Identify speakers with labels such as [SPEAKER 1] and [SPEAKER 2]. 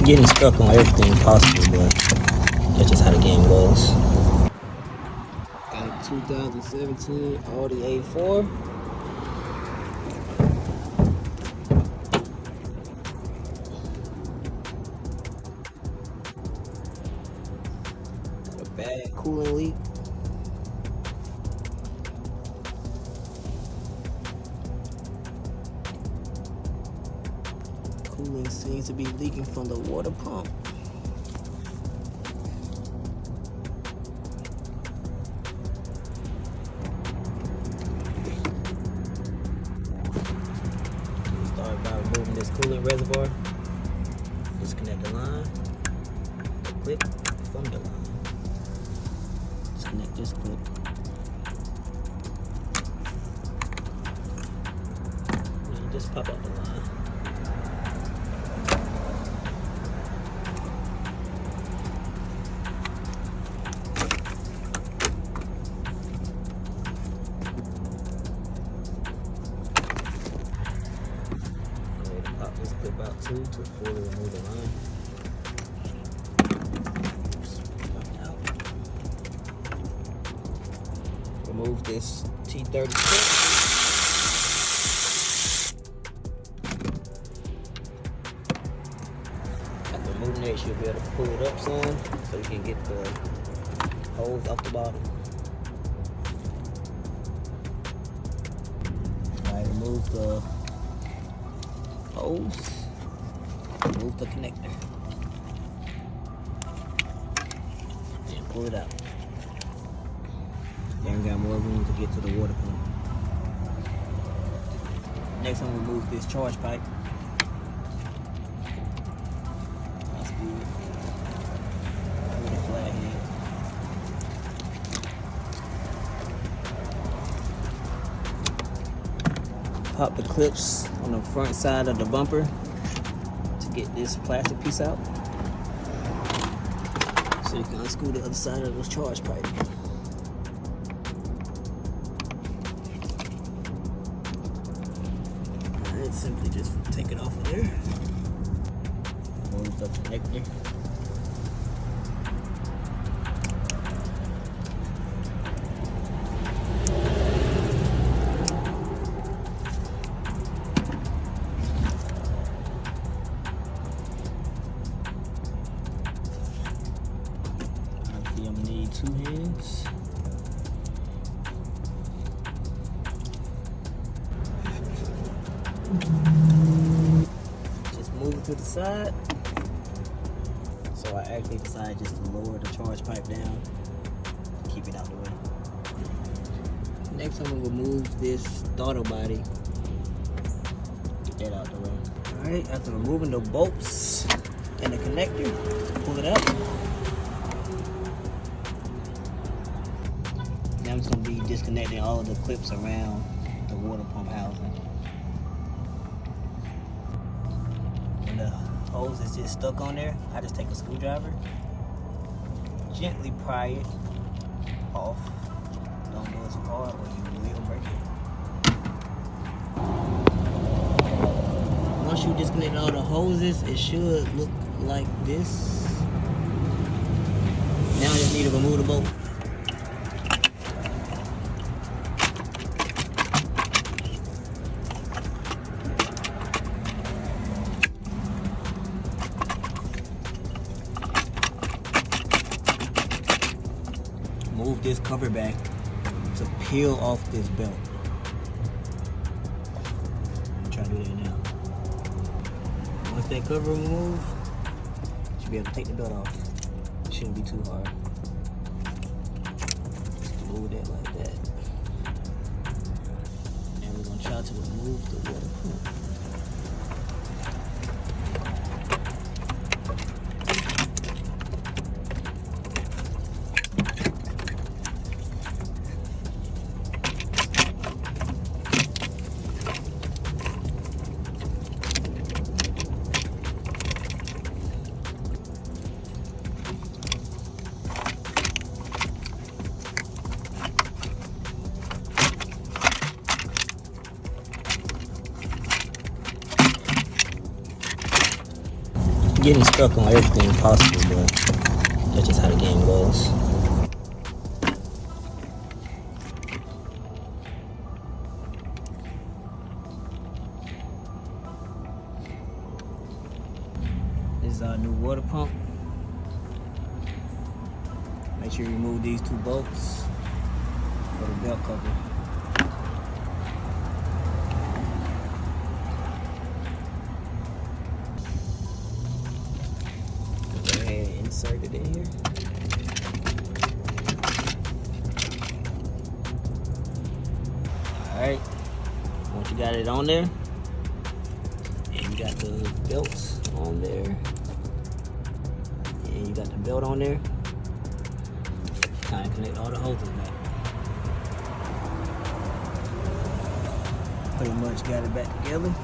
[SPEAKER 1] getting stuck on everything possible, but that's just how the game goes. Got a 2017 Audi A4. Got a bad coolant leak. Cooling seems to be leaking from the water pump. Start by removing this coolant reservoir. Disconnect the line, the clip from the line. Disconnect this clip. And just pop out the line. This clip out too to fully remove the line. Out. Remove this T30 clip. After removing it, you should be able to pull it up some so you can get the hose off the bottom. Alright, remove the hose, remove the connector, and pull it out. Then we got more room to get to the water pump. Next, I'm gonna remove this charge pipe. That's good. Put the flat head. Pop the clips on the front side of the bumper to get this plastic piece out, so you can unscrew the other side of this charge pipe. And simply just take it off of there. Remove the connector. I'm gonna need 2 hands. Just move it to the side. So I actually decided just to lower the charge pipe down, keep it out the way. Next, I'm gonna remove this throttle body. Get that out the way. All right, after removing the bolts and the connector, pull it out. Now I'm just going to be disconnecting all of the clips around the water pump housing. When the hose is just stuck on there, I just take a screwdriver, gently pry it off. Don't do it too hard or you will break it. Once you disconnect all the hoses, it should look like this. Now I just need to remove the bolt. Move this cover back to peel off this belt. I'm trying to do that now. Once that cover removed, you should be able to take the belt off. It shouldn't be too hard. Just move that like that. And we're going to try to remove the water pump. getting stuck on everything possible, but that's just how the game goes. This is our new water pump. Make sure you remove these 2 bolts for the belt cover. Go ahead and insert it in here. Alright, once you got it on there, and you got the belts on there, and you got the belt on there, kind of connect all the hoses back. Pretty much got it back together.